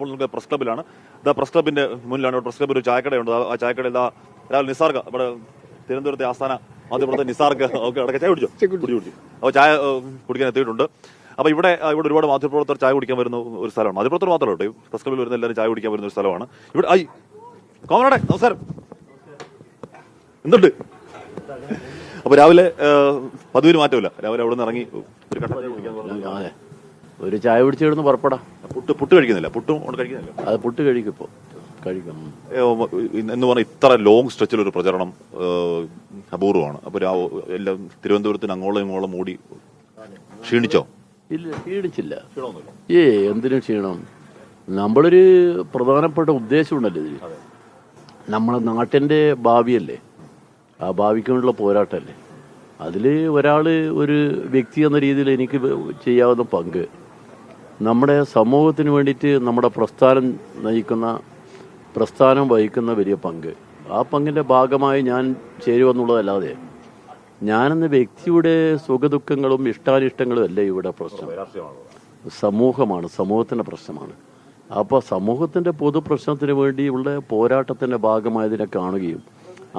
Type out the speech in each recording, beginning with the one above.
ഇപ്പോൾ നമുക്ക് പ്രസ് ക്ലബ്ബിലാണ്. ഇതാ പ്രസ് ക്ലബിന്റെ മുന്നിലാണ്. പ്രസ് ക്ലബ്ബിൽ ഒരു ചായക്കടയുണ്ട്. ആ ചായക്കടയിൽ രാവിലെ നിസാർക്ക ഇവിടെ തിരുവനന്തപുരത്തെ ആസ്ഥാന മാധ്യമപ്രവർത്തകൻ നിസാർക്ക് അടക്കം ചായ കുടിച്ചു. അപ്പോൾ ചായ കുടിക്കാൻ എത്തിയിട്ടുണ്ട്. അപ്പോൾ ഇവിടെ ഒരുപാട് മാധ്യമപ്രവർത്തകർ ചായ കുടിക്കാൻ വരുന്ന ഒരു സ്ഥലമാണ്. മാധ്യമപ്രവർത്തകർ മാത്രമല്ല കേട്ടോ, പ്രസ് ക്ലബ്ബിൽ വരുന്ന എല്ലാവരും ചായ കുടിക്കാൻ വരുന്ന ഒരു സ്ഥലമാണ് ഇവിടെ. കോമറേഡേ നമസ്കാരം, എന്തുണ്ട്? അപ്പോൾ രാവിലെ പതിവിന് മാറ്റമില്ല, രാവിലെ അവിടെ നിന്ന് ഇറങ്ങി ഒരു ചായ കുടിച്ചിടുന്ന് പുറപ്പെടാം. പുട്ട് കഴിക്കുന്നില്ല? പുട്ടും കഴിക്കുന്നില്ല? അത് പുട്ട് കഴിക്കും, ഇപ്പോൾ കഴിക്കും എന്ന് പറഞ്ഞാൽ ഇത്ര ലോങ് സ്ട്രെച്ചിൽ ഒരു പ്രചരണം അപൂർവമാണ്. അപ്പോൾ എല്ലാം തിരുവനന്തപുരത്തിന് അങ്ങോളം ഇങ്ങോളം മൂടി ക്ഷീണിച്ചോ? ഇല്ല, ക്ഷീണിച്ചില്ല. എന്തിനും ക്ഷീണം? നമ്മളൊരു പ്രധാനപ്പെട്ട ഉദ്ദേശമുണ്ടല്ലോ ഇതിൽ. നമ്മളെ നാട്ടിന്റെ ഭാവിയല്ലേ, ആ ഭാവിക്കുള്ള പോരാട്ടമല്ലേ. അതിൽ ഒരാൾ, ഒരു വ്യക്തി എന്ന രീതിയിൽ എനിക്ക് ചെയ്യാവുന്ന പങ്ക്, നമ്മുടെ സമൂഹത്തിന് വേണ്ടിയിട്ട് നമ്മുടെ പ്രസ്ഥാനം വഹിക്കുന്ന വലിയ പങ്ക്, ആ പങ്കിൻ്റെ ഭാഗമായി ഞാൻ ചേരുവെന്നുള്ളതല്ലാതെ ഞാനെന്ന വ്യക്തിയുടെ സുഖദുഃഖങ്ങളും ഇഷ്ടാനിഷ്ടങ്ങളും അല്ല ഇവിടെ പ്രശ്നം. സമൂഹമാണ്, സമൂഹത്തിൻ്റെ പ്രശ്നമാണ്. അപ്പോൾ സമൂഹത്തിൻ്റെ പൊതുപ്രശ്നത്തിന് വേണ്ടിയുള്ള പോരാട്ടത്തിൻ്റെ ഭാഗമായതിനെ കാണുകയും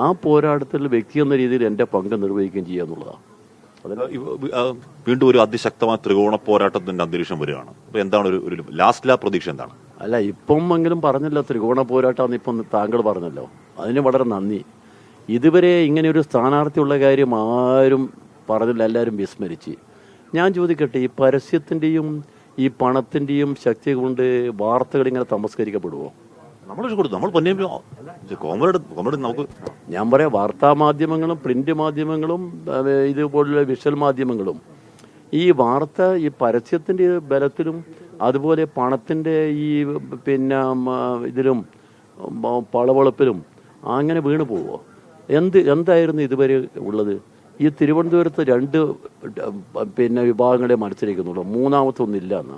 ആ പോരാട്ടത്തിൽ വ്യക്തി എന്ന രീതിയിൽ എൻ്റെ പങ്ക് നിർവഹിക്കുകയും ചെയ്യുക എന്നുള്ളതാണ്. വീണ്ടും ഒരു അതിശക്തമായ ത്രികോണ പോരാട്ടത്തിന്റെ അന്തരീക്ഷം വരികയാണ്. അപ്പൊ എന്താണ് ഒരു ലാസ്റ്റ് പ്രതീക്ഷ എന്താണ്? അല്ല, ഇപ്പം എങ്കിലും പറഞ്ഞല്ലോ ത്രികോണ പോരാട്ടമാണെന്ന് ഇപ്പം താങ്കൾ പറഞ്ഞല്ലോ, അതിന് വളരെ നന്ദി. ഇതുവരെ ഇങ്ങനെ ഒരു സ്ഥാനാർത്ഥിയുള്ള കാര്യം ആരും പറഞ്ഞില്ല, എല്ലാവരും വിസ്മരിച്ച്. ഞാൻ ചോദിക്കട്ടെ, ഈ പരസ്യത്തിൻ്റെയും ഈ പണത്തിൻ്റെയും ശക്തി കൊണ്ട് വാർത്തകൾ ഇങ്ങനെ തമസ്കരിക്കപ്പെടുമോ? ഞാൻ പറയാം, വാർത്താ മാധ്യമങ്ങളും പ്രിന്റ് മാധ്യമങ്ങളും ഇതുപോലുള്ള വിഷ്വൽ മാധ്യമങ്ങളും ഈ വാർത്ത ഈ പരസ്യത്തിന്റെ ബലത്തിലും അതുപോലെ പണത്തിന്റെ ഈ ഇതിലും പളവളപ്പിലും അങ്ങനെ വീണു പോവോ? എന്തായിരുന്നു ഇതുവരെ ഉള്ളത്? ഈ തിരുവനന്തപുരത്ത് 2 വിഭാഗങ്ങളെ മത്സരിക്കുന്നുള്ളൂ, മൂന്നാമത്തെ ഒന്നില്ല എന്ന്.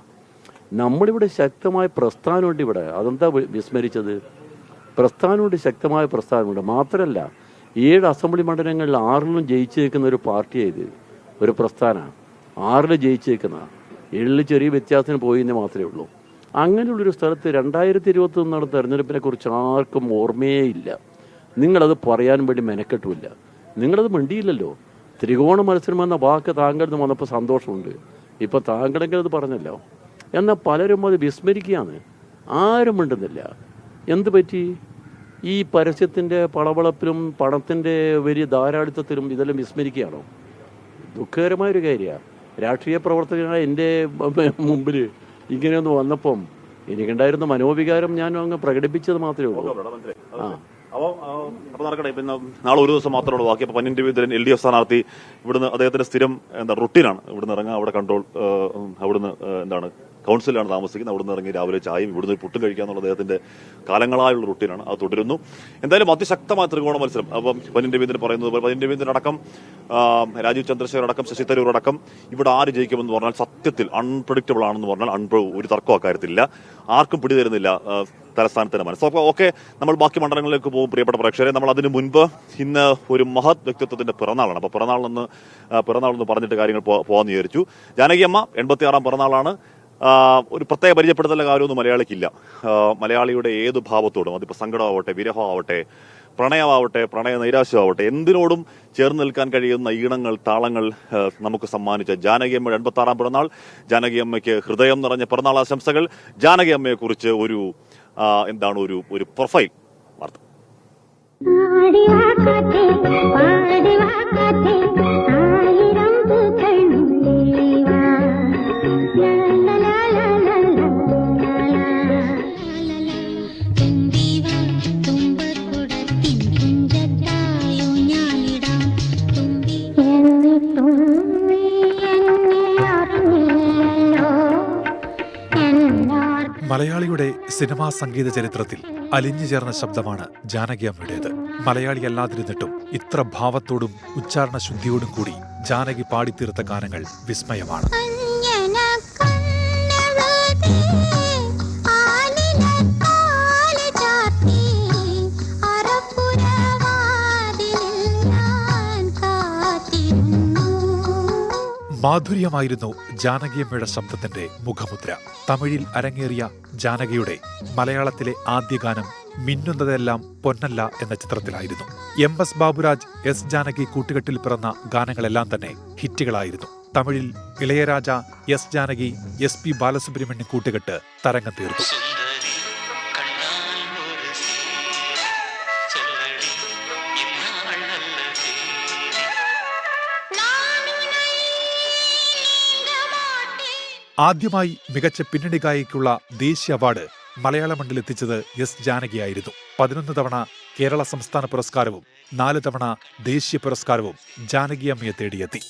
നമ്മളിവിടെ ശക്തമായ പ്രസ്ഥാനമുണ്ട് ഇവിടെ. അതെന്താ വിസ്മരിച്ചത്? പ്രസ്ഥാനമുണ്ട്, ശക്തമായ പ്രസ്ഥാനമുണ്ട്. മാത്രമല്ല, 7 അസംബ്ലി മണ്ഡലങ്ങളിൽ 6ലും ജയിച്ചു നിൽക്കുന്ന ഒരു പാർട്ടിയായത്, ഒരു പ്രസ്ഥാനമാണ്. 6 ജയിച്ചു നിൽക്കുന്ന, 7 ചെറിയ വ്യത്യാസത്തിന് പോയിന്ന് മാത്രമേ ഉള്ളൂ. അങ്ങനെയുള്ളൊരു സ്ഥലത്ത് 2021 നടന്ന തെരഞ്ഞെടുപ്പിനെ കുറിച്ച് ആർക്കും ഓർമ്മയേ ഇല്ല. നിങ്ങളത് പറയാൻ വേണ്ടി മെനക്കെട്ടുമില്ല. നിങ്ങളത് മിണ്ടിയില്ലല്ലോ. ത്രികോണ മത്സരം എന്ന വാക്ക് താങ്കളിൽ വന്നപ്പോൾ സന്തോഷമുണ്ട്. ഇപ്പം താങ്കളെങ്കിലും അത് പറഞ്ഞല്ലോ. എന്നാൽ പലരും അത് വിസ്മരിക്കുകയാണ്, ആരും മിണ്ടുന്നില്ല. എന്ത് പറ്റി? ഈ പരസ്യത്തിൻ്റെ പളവളപ്പിലും പണത്തിൻ്റെ വലിയ ധാരാളിത്തത്തിലും ഇതെല്ലാം വിസ്മരിക്കുകയാണോ? ദുഃഖകരമായൊരു കാര്യമാണ്. രാഷ്ട്രീയ പ്രവർത്തകനായ എൻ്റെ മുമ്പിൽ ഇങ്ങനെയൊന്ന് വന്നപ്പം എനിക്കുണ്ടായിരുന്ന മനോവികാരം ഞാൻ അങ്ങ് പ്രകടിപ്പിച്ചത് മാത്രമേ ഉള്ളൂ. അപ്പോൾ നടക്കട്ടെ. പിന്നെ നാളെ ഒരു ദിവസം മാത്രമേ ബാക്കി. അപ്പോൾ പന്നിൻ രവീന്ദ്രൻ LDF സ്ഥാനാർത്ഥി, ഇവിടുന്ന് അദ്ദേഹത്തിന്റെ സ്ഥിരം റുട്ടീനാണ്. ഇവിടുന്ന് ഇറങ്ങുക, അവിടെ കൺട്രോൾ, അവിടുന്ന് കൗൺസിലാണ് താമസിക്കുന്നത്. അവിടുന്ന് ഇറങ്ങി രാവിലെ ചായയും ഇവിടുന്ന് പുട്ടും കഴിക്കുക എന്നുള്ള അദ്ദേഹത്തിന്റെ കാലങ്ങളായുള്ള റുട്ടീനാണ്. അത് തുടരുന്നു. എന്തായാലും അതിശക്തമായ ത്രികോണ മത്സരം. അപ്പം പന്നിൻ രവീന്ദ്രൻ പറയുന്നത് പോലെ, പന്നിൻ രവീന്ദ്രൻ അടക്കം, രാജീവ് ചന്ദ്രശേഖർ അടക്കം, ശശി തരൂർ അടക്കം ഇവിടെ ആര് ജയിക്കുമെന്ന് പറഞ്ഞാൽ സത്യത്തിൽ അൺപ്രഡിക്റ്റബിൾ ആണെന്ന് പറഞ്ഞാൽ ഒരു തർക്കം അക്കാര്യത്തിലില്ല. ആർക്കും പിടിതരുന്നില്ല തലസ്ഥാനത്തിന്റെ മനസ്സ്. ഓക്കെ, നമ്മൾ ബാക്കി മണ്ഡലങ്ങളിലേക്ക് പോകും. പ്രിയപ്പെട്ട പ്രേക്ഷകരെ, നമ്മൾ അതിന് മുൻപ് ഇന്ന് ഒരു മഹത് വ്യക്തിത്വത്തിന്റെ പിറന്നാളാണ്. അപ്പോൾ പിറന്നാളെന്ന് പറഞ്ഞിട്ട് കാര്യങ്ങൾ പോകാമെന്ന് വിചാരിച്ചു. ജാനകിയമ്മ 86ാം പിറന്നാളാണ്. ഒരു പ്രത്യേക പരിചയപ്പെടുത്തുന്ന കാര്യമൊന്നും മലയാളിക്കില്ല. മലയാളിയുടെ ഏത് ഭാവത്തോടും, അതിപ്പോൾ സങ്കടമാവട്ടെ, വിരഹമാവട്ടെ, പ്രണയമാവട്ടെ, പ്രണയ നൈരാശ്യമാവട്ടെ, എന്തിനോടും ചേർന്ന് നിൽക്കാൻ കഴിയുന്ന ഈണങ്ങൾ, താളങ്ങൾ നമുക്ക് സമ്മാനിച്ച ജാനകിയമ്മയുടെ 86ാം പിറന്നാൾ. ജാനകിയമ്മയ്ക്ക് ഹൃദയം നിറഞ്ഞ പിറന്നാൾ ആശംസകൾ. ജാനകിയമ്മയെ കുറിച്ച് ഒരു പ്രൊഫൈൽ വാർത്ത. മലയാളിയുടെ സിനിമാ സംഗീത ചരിത്രത്തിൽ അലിഞ്ഞു ചേർന്ന ശബ്ദമാണ് ജാനകിയമ്മയുടേത്. മലയാളിയല്ലാതിരുന്നിട്ടും ഇത്ര ഭാവത്തോടും ഉച്ചാരണ ശുദ്ധിയോടും കൂടി ജാനകി പാടിത്തീർത്ത ഗാനങ്ങൾ വിസ്മയമാണ്. മാധുര്യമായിരുന്നു ജാനകിയമ്മയുടെ ശബ്ദത്തിന്റെ മുഖമുദ്ര. തമിഴിൽ അരങ്ങേറിയ ജാനകിയുടെ മലയാളത്തിലെ ആദ്യ ഗാനം മിന്നുന്നതെല്ലാം പൊന്നല്ല എന്ന ചിത്രത്തിലായിരുന്നു. MS ബാബുരാജ്, S ജാനകി കൂട്ടുകെട്ടിൽ പിറന്ന ഗാനങ്ങളെല്ലാം തന്നെ ഹിറ്റുകളായിരുന്നു. തമിഴിൽ ഇളയരാജ, S ജാനകി, SP ബാലസുബ്രഹ്മണ്യം കൂട്ടുകെട്ട് തരംഗം തീർന്നു. ആദ്യമായി മികച്ച പിന്നണി ഗായികയ്ക്കുള്ള ദേശീയ അവാർഡ് മലയാള മണ്ണിൽ എത്തിച്ചത് S ജാനകിയായിരുന്നു. 11 തവണ കേരള സംസ്ഥാന പുരസ്കാരവും 4 തവണ ദേശീയ പുരസ്കാരവും ജാനകിയമ്മയെ തേടിയെത്തി.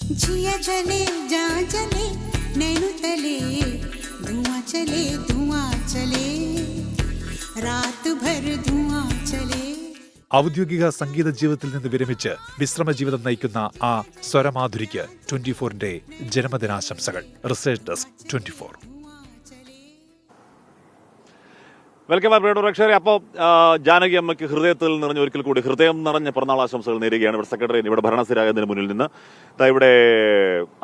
ഔദ്യോഗിക സംഗീത ജീവിതത്തിൽ നിന്ന് വിരമിച്ച് വിശ്രമ ജീവിതം നയിക്കുന്ന ആ സ്വരമാധുരിക്ക് 24-ന്റെ ജന്മദിനാശംസകൾ. Research desk 24. വെൽക്കം ബാക്ക് പ്രിയ പ്രേക്ഷകരെ. അപ്പോൾ ജാനകി അമ്മയ്ക്ക് ഹൃദയത്തിൽ നിറഞ്ഞ ഒരിക്കൽ കൂടി ഹൃദയം നിറഞ്ഞ പിറന്നാൾ ആശംസകൾ നേരുകയാണ് ഇവിടെ സെക്രട്ടറി, ഇവിടെ ഭരണസ്ഥിരായതിന് മുന്നിൽ നിന്ന്. ഇവിടെ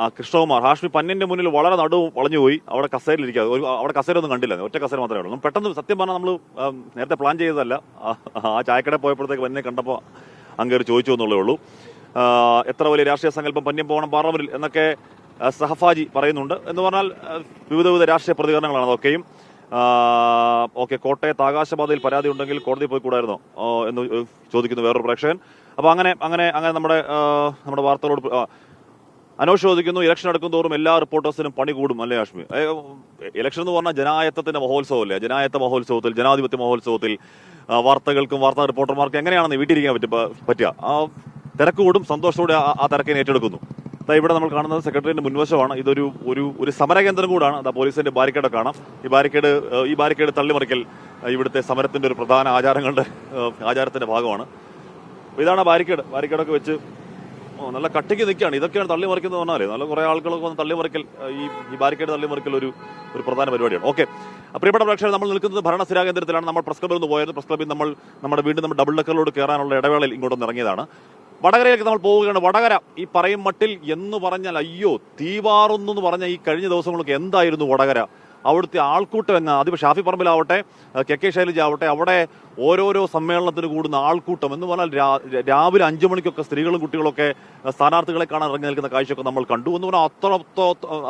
ആ കൃഷ്ണകുമാർ ഹാഷ്മി പന്നിന്റെ മുന്നിൽ വളരെ നടു വളഞ്ഞുപോയി. അവിടെ കസേരയിലിരിക്കുക, അവിടെ കസേര ഒന്നും കണ്ടില്ല, ഒറ്റ കസേര മാത്രമേ ഉള്ളൂ. പെട്ടെന്ന് സത്യം പറഞ്ഞാൽ നമ്മൾ നേരത്തെ പ്ലാൻ ചെയ്തതല്ല. ആ ചായക്കടയിൽ പോയപ്പോഴത്തേക്ക് പന്നിനെ കണ്ടപ്പോൾ അങ്ങേര് ചോദിച്ചു എന്നുള്ളേ ഉള്ളൂ. എത്ര വലിയ രാഷ്ട്രീയ സങ്കല്പം പന്യം പോകണം പാർലമെന്റിൽ എന്നൊക്കെ സഹഫാജി പറയുന്നുണ്ട്. എന്ന് പറഞ്ഞാൽ വിവിധ രാഷ്ട്രീയ പ്രതികരണങ്ങളാണ് അതൊക്കെയും. ഓക്കെ, കോട്ടയത്ത് ആകാശപാതയിൽ പരാതി ഉണ്ടെങ്കിൽ കോടതി പോയി കൂടായിരുന്നോ എന്ന് ചോദിക്കുന്നു വേറൊരു പ്രേക്ഷകൻ. അപ്പോൾ അങ്ങനെ നമ്മുടെ വാർത്തകളോട് അനോഷ് ചോദിക്കുന്നു, ഇലക്ഷൻ എടുക്കും തോറും എല്ലാ റിപ്പോർട്ടേഴ്സിനും പണി കൂടും അല്ലേ ഹാഷ്മി? ഇലക്ഷൻ എന്ന് പറഞ്ഞാൽ ജനായത്തത്തിന്റെ മഹോത്സവമല്ലേ? ജനായത്ത മഹോത്സവത്തിൽ, ജനാധിപത്യ മഹോത്സവത്തിൽ വാർത്തകൾക്കും വാർത്താ റിപ്പോർട്ടർമാർക്കും എങ്ങനെയാണെന്ന് വീട്ടിലിരിക്കാൻ പറ്റുക? തിരക്ക് കൂടും, സന്തോഷത്തോടെ ആ തിരക്കിനെ ഏറ്റെടുക്കുന്നു. ഇവിടെ നമ്മൾ കാണുന്നത് സെക്രട്ടറിയുടെ മുൻവശമാണ്. ഇതൊരു ഒരു സമരകേന്ദ്രം കൂടാണ്. പോലീസിന്റെ ബാരിക്കേഡൊക്കെ കാണാം. ഈ ബാരിക്കേഡ് തള്ളിമറിക്കൽ ഇവിടുത്തെ സമരത്തിന്റെ ഒരു പ്രധാന ആചാരത്തിന്റെ ഭാഗമാണ്. ഇതാണ് ബാരിക്കേഡൊക്കെ വെച്ച് നല്ല കട്ടിക്ക് നിൽക്കുകയാണ്. ഇതൊക്കെയാണ് തള്ളിമറിക്കുന്നത് പറഞ്ഞാലേ, നല്ല കുറെ ആളുകളൊക്കെ വന്ന് തള്ളിമറിക്കൽ, ഈ ബാരിക്കേഡ് തള്ളിമറിക്കൽ ഒരു പ്രധാന പരിപാടിയാണ്. ഓക്കെ, പ്രിയപ്പെട്ട പ്രേക്ഷകർ, നമ്മൾ നിൽക്കുന്നത് ഭരണസ്ഥിരാ കേന്ദ്രത്തിലാണ്. നമ്മൾ പ്രസ് ക്ലബ്ബിൽ നിന്ന് പോയത്. പ്രസ് ക്ലബ്ബിൽ നമ്മൾ ഡബിൾ ഡെക്കറിലോട് കയറാനുള്ള ഇടവേളയിൽ ഇങ്ങോട്ടൊന്ന് ഇറങ്ങിയതാണ്. വടകരയിലേക്ക് നമ്മൾ പോവുകയാണ്. വടകര ഈ പറയും മട്ടിൽ എന്ന് പറഞ്ഞാൽ അയ്യോ തീവാറുന്നു എന്ന് പറഞ്ഞ ഈ കഴിഞ്ഞ ദിവസങ്ങളൊക്കെ എന്തായിരുന്നു വടകര? അവിടുത്തെ ആൾക്കൂട്ടം അതിപ്പോൾ ഷാഫി പറമ്പിലാവട്ടെ, KK ശൈലജ ആവട്ടെ, അവിടെ ഓരോരോ സമ്മേളനത്തിന് കൂടുന്ന ആൾക്കൂട്ടം എന്ന് പറഞ്ഞാൽ രാവിലെ 5 മണിക്കൊക്കെ സ്ത്രീകളും കുട്ടികളൊക്കെ സ്ഥാനാർത്ഥികളെ കാണാൻ ഇറങ്ങി നിൽക്കുന്ന കാഴ്ചയൊക്കെ നമ്മൾ കണ്ടു. എന്ന് പറഞ്ഞാൽ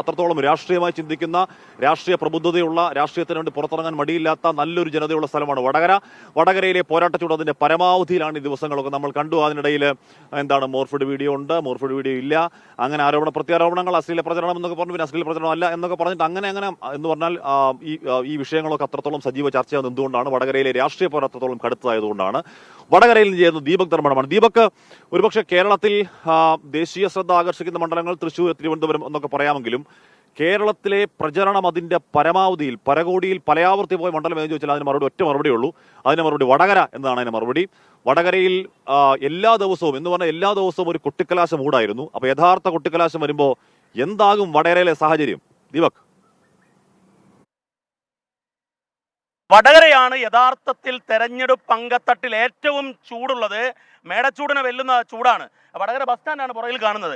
അത്രത്തോളം രാഷ്ട്രീയമായി ചിന്തിക്കുന്ന, രാഷ്ട്രീയ പ്രബുദ്ധതയുള്ള, രാഷ്ട്രീയത്തിന് വേണ്ടി പുറത്തിറങ്ങാൻ മടിയില്ലാത്ത നല്ലൊരു ജനതയുള്ള സ്ഥലമാണ് വടകര. വടകരയിലെ പോരാട്ടച്ചൂട് അതിന്റെ പരമാവധിയിലാണ് ഈ ദിവസങ്ങളൊക്കെ നമ്മൾ കണ്ടു. അതിനിടയിൽ മോർഫിഡ് വീഡിയോ ഉണ്ട്, മോർഫിഡ് വീഡിയോ ഇല്ല, അങ്ങനെ പ്രത്യാരോപണങ്ങൾ, അശ്ലീല പ്രചരണം എന്നൊക്കെ പറഞ്ഞു, പിന്നെ അശ്ലീല പ്രചരണം അല്ല എന്നൊക്കെ പറഞ്ഞിട്ട് അങ്ങനെ എന്ന് പറഞ്ഞാൽ ഈ വിഷയങ്ങളൊക്കെ അത്രത്തോളം സജീവ ചർച്ചയാകുന്നത് എന്തുകൊണ്ടാണ്? വടകരയിലെ രാഷ്ട്രീയ പോരാട്ടത്തോളം കടുത്തതായതുകൊണ്ടാണ്. വടകരയിൽ നിന്ന് ചേരുന്ന ദീപക് ധർമ്മടമാണ്. ദീപക്, ഒരുപക്ഷെ കേരളത്തിൽ ദേശീയ ശ്രദ്ധ ആകർഷിക്കുന്ന മണ്ഡലങ്ങൾ തൃശ്ശൂർ, തിരുവനന്തപുരം എന്നൊക്കെ പറയാമെങ്കിലും കേരളത്തിലെ പ്രചരണം അതിന്റെ പരമാവധിയിൽ, പരകോടിയിൽ പലയാവർത്തി പോയ മണ്ഡലം എന്ന് ചോദിച്ചാൽ അതിന് ഒറ്റ മറുപടിയേ ഉള്ളൂ. അതിന് മറുപടി വടകര എന്നതാണ് അതിന് മറുപടി. വടകരയിൽ എല്ലാ ദിവസവും ഒരു കൊട്ടിക്കലാശ മൂടായിരുന്നു. അപ്പൊ യഥാർത്ഥ കൊട്ടിക്കലാശം വരുമ്പോ എന്താകും വടകരയിലെ സാഹചര്യം? ദീപക്. വടകരയാണ് യഥാർത്ഥത്തിൽ തെരഞ്ഞെടുപ്പ് അങ്കത്തട്ടിൽ ഏറ്റവും ചൂടുള്ളത്. മേടച്ചൂടിനെ വെല്ലുന്ന ചൂടാണ്. വടകര ബസ് സ്റ്റാൻഡാണ് പുറകിൽ കാണുന്നത്.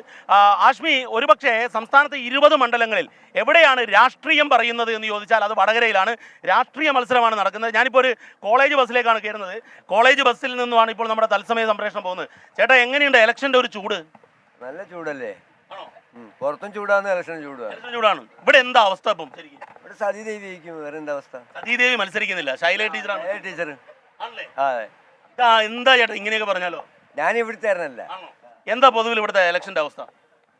ആഷ്മി, ഒരുപക്ഷെ സംസ്ഥാനത്തെ 20 മണ്ഡലങ്ങളിൽ എവിടെയാണ് രാഷ്ട്രീയം പറയുന്നത് എന്ന് ചോദിച്ചാൽ അത് വടകരയിലാണ്. രാഷ്ട്രീയ മത്സരമാണ് നടക്കുന്നത്. ഞാനിപ്പോൾ ഒരു കോളേജ് ബസ്സിലേക്കാണ് കയറുന്നത്. കോളേജ് ബസ്സിൽ നിന്നുമാണ് ഇപ്പോൾ നമ്മുടെ തത്സമയ സംപ്രേഷണം പോകുന്നത്. ചേട്ടാ, എങ്ങനെയുണ്ട് ഇലക്ഷന്റെ ഒരു ചൂട്? നല്ല ചൂടല്ലേ? പുറത്തും ചൂടാണ്, ഇലക്ഷൻ ചൂടാണ്. ഇവിടെ എന്താ അവസ്ഥ ഇപ്പം? ഇവിടെ സതീദേവി ജയിക്കും. വേറെ എന്താ അവസ്ഥ? സതീദേവി മത്സരിക്കുന്നില്ല, ശൈല ടീച്ചറാണ്. ടീച്ചർ എന്താ ചേട്ടാ ഇങ്ങനെയൊക്കെ പറഞ്ഞാലോ? ഞാൻ ഇവിടുത്തെ എന്താ പൊതുവിൽ ഇവിടുത്തെ ഇലക്ഷന്റെ അവസ്ഥ?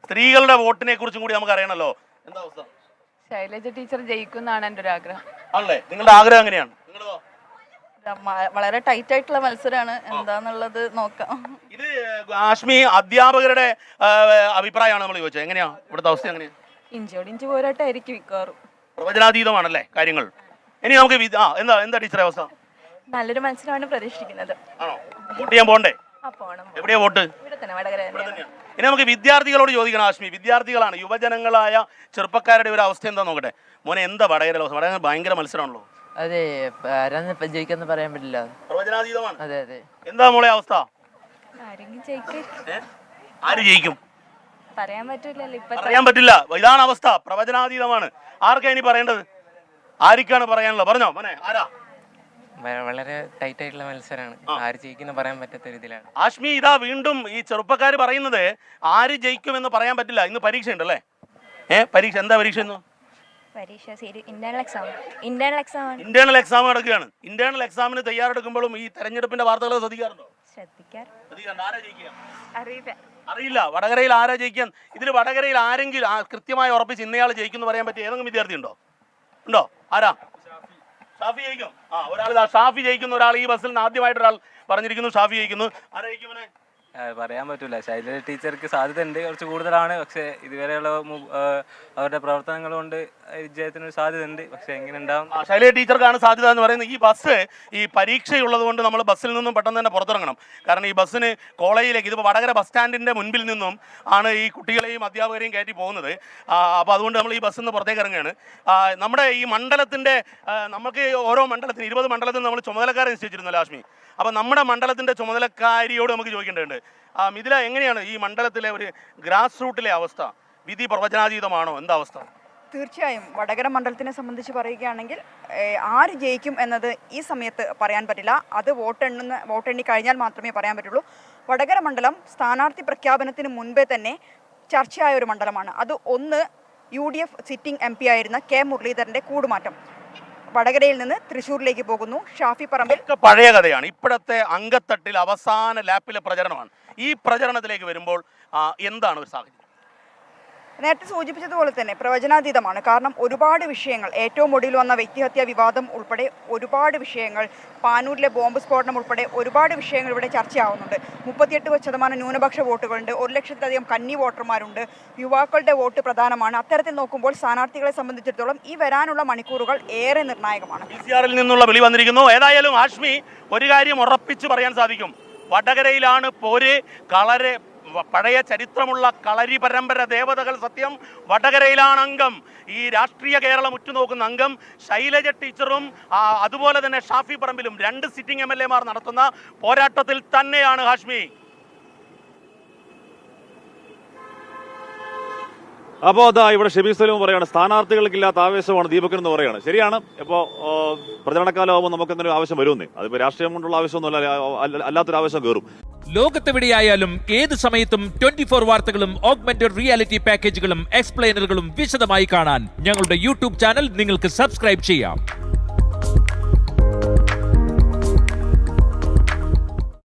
സ്ത്രീകളുടെ വോട്ടിനെ കുറിച്ചും കൂടി നമുക്ക് അറിയണല്ലോ. എന്താ അവസ്ഥ? ശൈലജ ടീച്ചർ ജയിക്കുന്നാണ് എൻ്റെ ഒരു ആഗ്രഹം. ആണല്ലേ? നിങ്ങളുടെ ആഗ്രഹം എങ്ങനെയാണ്? വളരെ ടൈറ്റ് ആയിട്ടുള്ള മത്സരമാണ്, എന്താന്നുള്ളത് നോക്കാം. ഇത് ആഷ്മി, അധ്യാപകരുടെ അഭിപ്രായമാണ് നമ്മൾ ചോദിച്ചത്. എങ്ങനെയാ ഇവിടുത്തെ അവസ്ഥ? എങ്ങനെയാ? ഇഞ്ചോടിഞ്ച് പോരാട്ടായിരിക്കും മിക്കവാറും. പ്രവചനാതീതമാണല്ലേ കാര്യങ്ങൾ. ഇനി നമുക്ക് എന്താ ടീച്ചറെ അവസ്ഥ? നല്ലൊരു മത്സരമാണ് പ്രതീക്ഷിക്കുന്നത്. ആണോ? വോട്ട് ചെയ്യാൻ പോണ്ടേ? എവിടെയാ വോട്ട്? ഇവിടെ തന്നെ, വടകര. ഇനി നമുക്ക് വിദ്യാർത്ഥികളോട് ചോദിക്കണം. ആഷ്മി, വിദ്യാർത്ഥികളാണ്, യുവജനങ്ങളായ ചെറുപ്പക്കാരുടെ ഒരു അവസ്ഥ എന്താ നോക്കട്ടെ. മോനെ, എന്താ വടകര അവസ്ഥ? വടകര ഭയങ്കര മത്സരമാണല്ലോ. അതെ, ആരാന്ന് ജയിക്കാന്ന് പറയാൻ പറ്റില്ല. പ്രവചനാതീതമാണ്. അതെ. എന്താ മോളെ അവസ്ഥ? ആരെങ്കിലും ആര് ജയിക്കും? പറയാൻ പറ്റൂലല്ലോ ഇപ്പൊ പറയാൻ പറ്റില്ല. ഇതാണ് അവസ്ഥ, പ്രവചനാതീതമാണ്. ആർക്കാ ഇനി പറയേണ്ടത്? ആർക്കാണ് പറയാനുള്ളത്? പറഞ്ഞോ മോനെ, ആരാ? വളരെ ടൈറ്റ് ആയിട്ടുള്ള മത്സരമാണ്. ആര് ജയിക്കുന്ന പറയാൻ പറ്റാത്ത രീതിയിലാണ്. ആഷ്മി, ഇതാ വീണ്ടും ഈ ചെറുപ്പക്കാർ പറയുന്നത് ആര് ജയിക്കുമെന്ന് പറയാൻ പറ്റില്ല. ഇന്ന് പരീക്ഷ ഉണ്ടല്ലേ? പരീക്ഷ എന്താ പരീക്ഷ? ഇന്ന് പരീക്ഷ ഇന്റേണൽ എക്സാം ആണ്. ഇന്റേണൽ എക്സാം നടക്കുകയാണ്. ഇന്റേണൽ എക്സാമിന് തയ്യാറെടുക്കുമ്പോഴും ഈ തെരഞ്ഞെടുപ്പിന്റെ വാർത്തകൾ ശ്രദ്ധിക്കാറുണ്ടോ? ശ്രദ്ധിക്കാറുണ്ട്. ആരാ ജയിക്കുക? അറിയില്ല. വടകരയിൽ ആരാ ജയിക്കാൻ? ഇതിൽ വടകരയിൽ ആരെങ്കിലും കൃത്യമായി ഉറപ്പിച്ച് ഇന്നയാൾ ജയിക്കുന്നു പറയാൻ പറ്റിയ ഏതെങ്കിലും വിദ്യാർത്ഥി ഉണ്ടോ? ആരാ? ഷാഫി ജയിക്കും. ഒരാൾ ഷാഫി ജയിക്കുന്നു. ഒരാൾ ഈ ബസ്സിൽ നിന്ന് ആദ്യമായിട്ട് ഒരാൾ പറഞ്ഞിരിക്കുന്നു ഷാഫി ജയിക്കുന്നു. ആരാ ജയിക്കുമനെ? പറയാൻ പറ്റൂല. ശൈലജ ടീച്ചർക്ക് സാധ്യത ഉണ്ട്, കുറച്ച് കൂടുതലാണ്. പക്ഷെ ഇതുവരെയുള്ള അവരുടെ പ്രവർത്തനങ്ങൾ കൊണ്ട് വിജയത്തിനൊരു സാധ്യത ഉണ്ട്. പക്ഷെ എങ്ങനെ ഉണ്ടാവും? ശൈലജ ടീച്ചർക്കാണ് സാധ്യത എന്ന് പറയുന്നത്. ഈ ബസ് ഈ പരീക്ഷയുള്ളത് കൊണ്ട് നമ്മൾ ബസ്സിൽ നിന്നും പെട്ടെന്ന് തന്നെ പുറത്തിറങ്ങണം. കാരണം ഈ ബസ്സിന് കോളേജിലേക്ക്, ഇതിപ്പോൾ വടകര ബസ് സ്റ്റാൻഡിൻ്റെ മുൻപിൽ നിന്നും ആണ് ഈ കുട്ടികളെയും അധ്യാപകരെയും കയറ്റി പോകുന്നത്. അപ്പോൾ അതുകൊണ്ട് നമ്മൾ ഈ ബസ്സിൽ നിന്ന് പുറത്തേക്ക് ഇറങ്ങുകയാണ്. നമ്മുടെ ഈ മണ്ഡലത്തിൻ്റെ നമുക്ക് ഓരോ മണ്ഡലത്തിന് 20 മണ്ഡലത്തിൽ നമ്മൾ ചുമതലക്കാരെ നിശ്ചയിച്ചിരുന്നല്ലോ ആഷ്മി. അപ്പോൾ നമ്മുടെ മണ്ഡലത്തിൻ്റെ ചുമതലക്കാരിയോട് നമുക്ക് ചോദിക്കേണ്ടതുണ്ട്. മിഥില, എങ്ങനെയാണ് ഈ മണ്ഡലത്തിലെ ഒരു ഗ്രാസ് റൂട്ടിലെ അവസ്ഥ? വിധി പ്രവചനാതീതമാണോ? എന്താ അവസ്ഥ? തീർച്ചയായും വടകര മണ്ഡലത്തിനെ സംബന്ധിച്ച് പറയുകയാണെങ്കിൽ ആര് ജയിക്കും എന്നത് ഈ സമയത്ത് പറയാൻ പറ്റില്ല. അത് വോട്ടെണ്ണി കഴിഞ്ഞാൽ മാത്രമേ പറയാൻ പറ്റുള്ളൂ. വടകര മണ്ഡലം സ്ഥാനാർത്ഥി പ്രഖ്യാപനത്തിന് മുൻപേ തന്നെ ചർച്ചയായ ഒരു മണ്ഡലമാണ്. അത് ഒന്ന് UDF സിറ്റിംഗ് MP ആയിരുന്ന K മുരളീധരൻ്റെ കൂടുമാറ്റം വടകരയിൽ നിന്ന് തൃശ്ശൂരിലേക്ക് പോകുന്നു. ഷാഫി പറമ്പിൽ പഴയ കഥയാണ്. ഇപ്പോഴത്തെ അങ്കത്തട്ടിൽ അവസാന ലാപ്പിലെ പ്രചരണമാണ്. ഈ പ്രചരണത്തിലേക്ക് വരുമ്പോൾ എന്താണ് ഒരു സാഹചര്യം? നേരത്തെ സൂചിപ്പിച്ചതുപോലെ തന്നെ പ്രവചനാതീതമാണ്. കാരണം ഒരുപാട് വിഷയങ്ങൾ, ഏറ്റവും ഒടുവിൽ വന്ന വ്യക്തിഹത്യാ വിവാദം ഉൾപ്പെടെ ഒരുപാട് വിഷയങ്ങൾ, പാനൂരിലെ ബോംബ് സ്ഫോടനം ഉൾപ്പെടെ ഒരുപാട് വിഷയങ്ങൾ ഇവിടെ ചർച്ചയാവുന്നുണ്ട്. 38% ന്യൂനപക്ഷ വോട്ടുകളുണ്ട്. 1 ലക്ഷത്തിലധികം കന്നി വോട്ടർമാരുണ്ട്. യുവാക്കളുടെ വോട്ട് പ്രധാനമാണ്. അത്തരത്തിൽ നോക്കുമ്പോൾ സ്ഥാനാർത്ഥികളെ സംബന്ധിച്ചിടത്തോളം ഈ വരാനുള്ള മണിക്കൂറുകൾ ഏറെ നിർണായകമാണ്. PCR നിന്നുള്ള വിളി വന്നിരിക്കുന്നു. ഏതായാലും ആഷ്മി, ഒരു കാര്യം ഉറപ്പിച്ച് പറയാൻ സാധിക്കും. വടകരയിലാണ് പോര്. പഴയ ചരിത്രമുള്ള കളരി പരമ്പര ദേവതകൾ സത്യം. വടകരയിലാണ് അംഗം. ഈ രാഷ്ട്രീയ കേരളം ഉറ്റുനോക്കുന്ന അംഗം ശൈലജ ടീച്ചറും അതുപോലെ തന്നെ ഷാഫി പറമ്പിലും 2 സിറ്റിംഗ് MLA മാർ നടത്തുന്ന പോരാട്ടത്തിൽ തന്നെയാണ് ഹാഷ്മി. അപ്പോൾ അതാ ഇവിടെ ഷെബീർ സലീം പറയാണ് സ്ഥാനാർത്ഥികൾക്കില്ലാത്ത ആവേശമാണ് ദീപകൻ എന്ന് പറയാണ്. ശരിയാണ്. ഇപ്പോൾ പ്രചരണക്കാലമാകുമ്പോൾ നമുക്ക് എന്തെങ്കിലും ആവശ്യം വരുമെന്നേ. അതിപ്പോൾ രാഷ്ട്രീയം കൊണ്ടുള്ള ആവശ്യമൊന്നുമല്ല, അല്ലാത്തൊരു ആവശ്യം കയറും. ലോകത്തെവിടെയായാലും ഏത് സമയത്തും 24 വാർത്തകളും ഓഗ്മെന്റഡ് റിയാലിറ്റി പാക്കേജുകളും എക്സ്പ്ലെയിനറുകളും വിശദമായി കാണാൻ ഞങ്ങളുടെ YouTube ചാനൽ നിങ്ങൾക്ക് സബ്സ്ക്രൈബ് ചെയ്യാം.